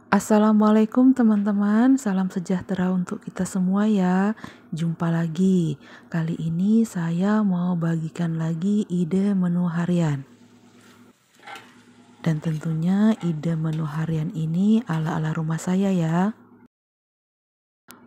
Assalamualaikum teman-teman, salam sejahtera untuk kita semua ya. Jumpa lagi. Kali ini saya mau bagikan lagi ide menu harian. Dan tentunya ide menu harian ini ala-ala rumah saya ya.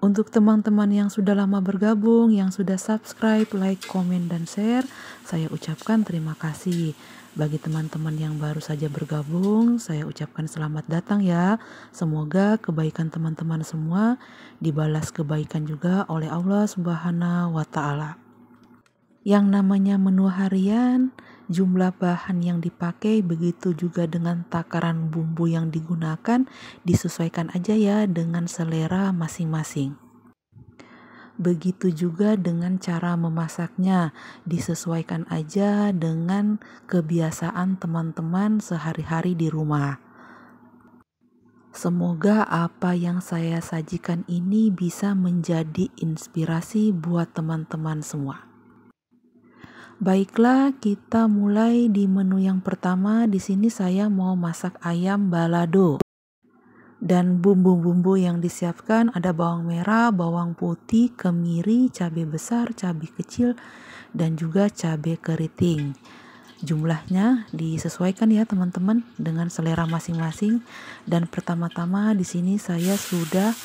Untuk teman-teman yang sudah lama bergabung, yang sudah subscribe, like, komen, dan share, saya ucapkan terima kasih. Bagi teman-teman yang baru saja bergabung, saya ucapkan selamat datang ya. Semoga kebaikan teman-teman semua dibalas kebaikan juga oleh Allah Subhanahu wa Ta'ala. Yang namanya menu harian, jumlah bahan yang dipakai, begitu juga dengan takaran bumbu yang digunakan, disesuaikan aja ya dengan selera masing-masing. Begitu juga dengan cara memasaknya, disesuaikan aja dengan kebiasaan teman-teman sehari-hari di rumah. Semoga apa yang saya sajikan ini bisa menjadi inspirasi buat teman-teman semua. Baiklah, kita mulai di menu yang pertama. Di sini saya mau masak ayam balado. Dan bumbu-bumbu yang disiapkan ada bawang merah, bawang putih, kemiri, cabai besar, cabai kecil, dan juga cabai keriting. Jumlahnya disesuaikan ya teman-teman dengan selera masing-masing. Dan pertama-tama di sini saya sudah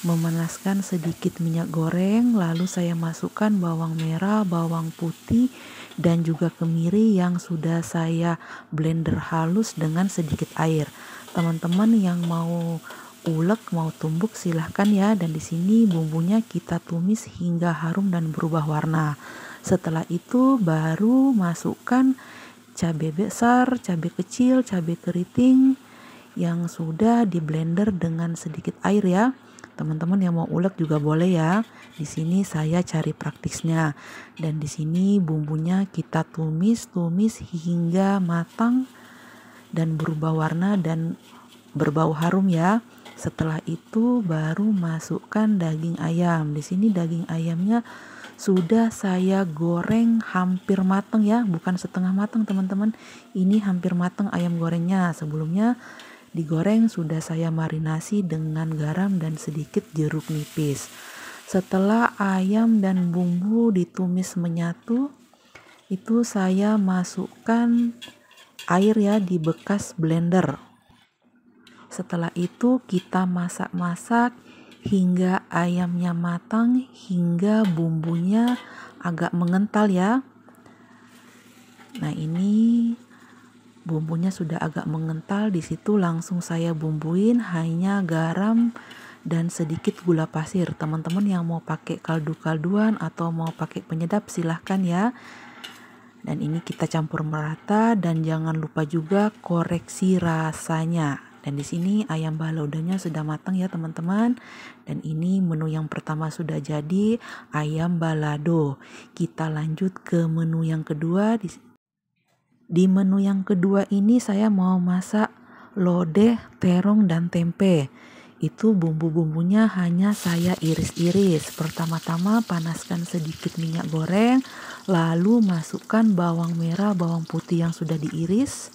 memanaskan sedikit minyak goreng, lalu saya masukkan bawang merah, bawang putih, dan juga kemiri yang sudah saya blender halus dengan sedikit air. Teman-teman yang mau ulek, mau tumbuk silahkan ya. Dan di sini bumbunya kita tumis hingga harum dan berubah warna. Setelah itu baru masukkan cabai besar, cabai kecil, cabai keriting yang sudah di blender dengan sedikit air ya. Teman-teman yang mau ulek juga boleh ya. Di sini saya cari praktisnya. Dan di sini bumbunya kita tumis hingga matang dan berubah warna dan berbau harum ya. Setelah itu baru masukkan daging ayam. Di sini daging ayamnya sudah saya goreng hampir matang ya, bukan setengah matang teman-teman. Ini hampir matang ayam gorengnya. Sebelumnya digoreng sudah saya marinasi dengan garam dan sedikit jeruk nipis. Setelah ayam dan bumbu ditumis menyatu, itu saya masukkan air ya di bekas blender. Setelah itu kita masak-masak hingga ayamnya matang, hingga bumbunya agak mengental ya. Nah, ini bumbunya sudah agak mengental. Di situ langsung saya bumbuin hanya garam dan sedikit gula pasir. Teman-teman yang mau pakai kaldu-kalduan atau mau pakai penyedap silahkan ya. Dan ini kita campur merata dan jangan lupa juga koreksi rasanya. Dan di sini ayam baladonya sudah matang ya teman-teman. Dan ini menu yang pertama sudah jadi, ayam balado. Kita lanjut ke menu yang kedua. Di menu yang kedua ini saya mau masak lodeh, terong, dan tempe. Itu bumbu-bumbunya hanya saya iris-iris. Pertama-tama panaskan sedikit minyak goreng, lalu masukkan bawang merah, bawang putih yang sudah diiris.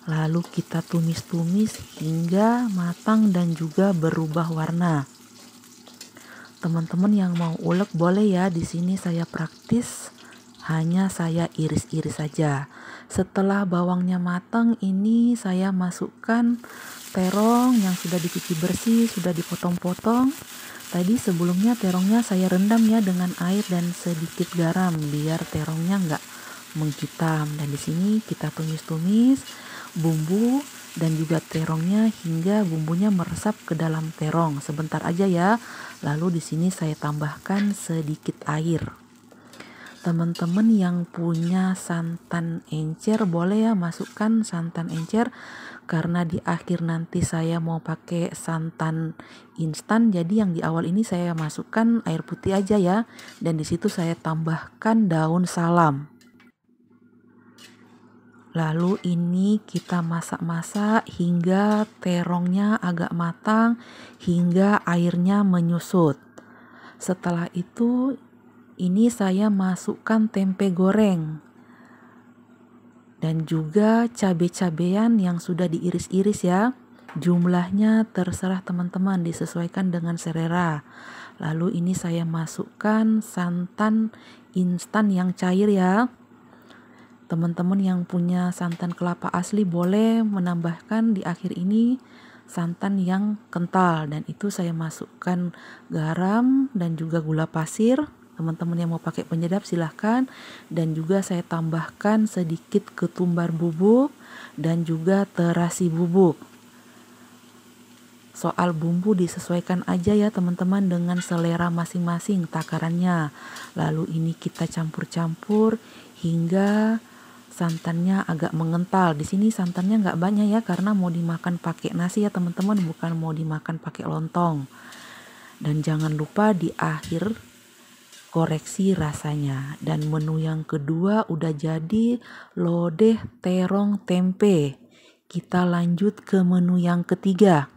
Lalu kita tumis-tumis hingga matang dan juga berubah warna. Teman-teman yang mau ulek boleh ya, di sini saya praktis. Hanya saya iris-iris saja. Setelah bawangnya matang, ini saya masukkan terong yang sudah dicuci bersih, sudah dipotong-potong. Tadi sebelumnya terongnya saya rendam ya dengan air dan sedikit garam biar terongnya nggak menghitam. Dan di sini kita tumis-tumis bumbu dan juga terongnya hingga bumbunya meresap ke dalam terong. Sebentar aja ya. Lalu di sini saya tambahkan sedikit air. Teman-teman yang punya santan encer boleh ya masukkan santan encer, karena di akhir nanti saya mau pakai santan instan. Jadi yang di awal ini saya masukkan air putih aja ya. Dan di situ saya tambahkan daun salam. Lalu ini kita masak-masak hingga terongnya agak matang, hingga airnya menyusut. Setelah itu ini saya masukkan tempe goreng dan juga cabai-cabean yang sudah diiris-iris ya. Jumlahnya terserah teman-teman, disesuaikan dengan selera. Lalu ini saya masukkan santan instan yang cair ya. Teman-teman yang punya santan kelapa asli boleh menambahkan di akhir ini santan yang kental, dan itu saya masukkan garam dan juga gula pasir. Teman-teman yang mau pakai penyedap silahkan, dan juga saya tambahkan sedikit ketumbar bubuk dan juga terasi bubuk. Soal bumbu disesuaikan aja ya teman-teman dengan selera masing-masing takarannya. Lalu ini kita campur-campur hingga santannya agak mengental. Di sini santannya nggak banyak ya, karena mau dimakan pakai nasi ya teman-teman, bukan mau dimakan pakai lontong. Dan jangan lupa di akhir koreksi rasanya. Dan menu yang kedua udah jadi, lodeh terong tempe. Kita lanjut ke menu yang ketiga.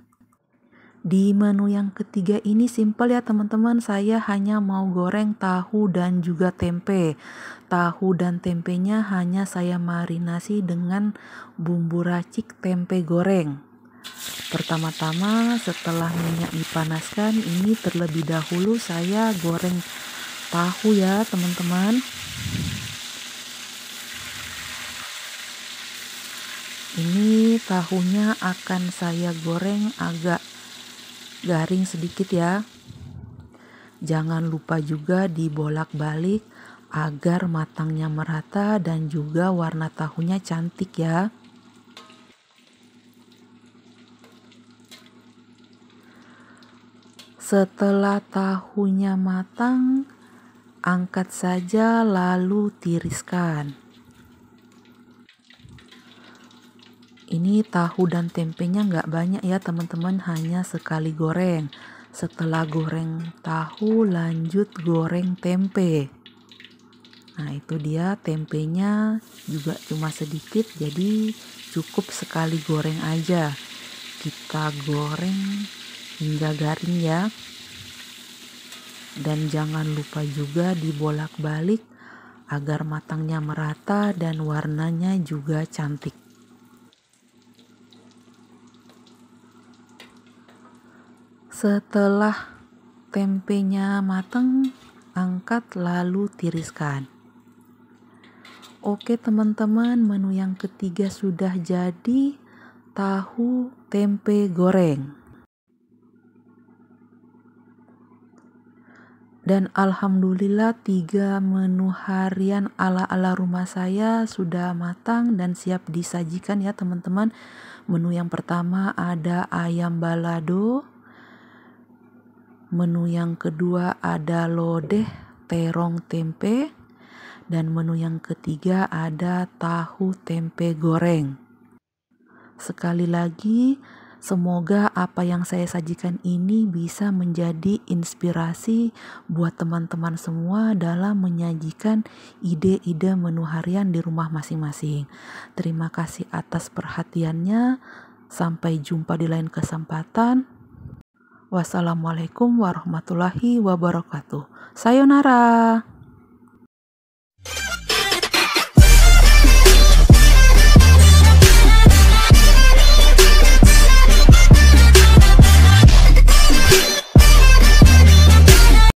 Di menu yang ketiga ini simpel ya teman-teman, saya hanya mau goreng tahu dan juga tempe. Tahu dan tempenya hanya saya marinasi dengan bumbu racik tempe goreng. Pertama-tama setelah minyak dipanaskan, ini terlebih dahulu saya goreng tahu ya teman-teman. Ini tahunya akan saya goreng agak garing sedikit ya. Jangan lupa juga dibolak-balik agar matangnya merata dan juga warna tahunya cantik ya. Setelah tahunya matang, angkat saja lalu tiriskan. Ini tahu dan tempenya nggak banyak ya teman-teman, hanya sekali goreng. Setelah goreng tahu, lanjut goreng tempe. Nah itu dia, tempenya juga cuma sedikit, jadi cukup sekali goreng aja. Kita goreng hingga garing ya. Dan jangan lupa juga dibolak-balik agar matangnya merata dan warnanya juga cantik. Setelah tempenya matang, angkat lalu tiriskan. Oke teman-teman, menu yang ketiga sudah jadi, tahu tempe goreng. Dan alhamdulillah 3 menu harian ala-ala rumah saya sudah matang dan siap disajikan ya teman-teman. Menu yang pertama ada ayam balado. Menu yang kedua ada lodeh terong tempe. Dan menu yang ketiga ada tahu tempe goreng. Sekali lagi, semoga apa yang saya sajikan ini bisa menjadi inspirasi buat teman-teman semua dalam menyajikan ide-ide menu harian di rumah masing-masing. Terima kasih atas perhatiannya. Sampai jumpa di lain kesempatan. Wassalamualaikum warahmatullahi wabarakatuh. Sayonara.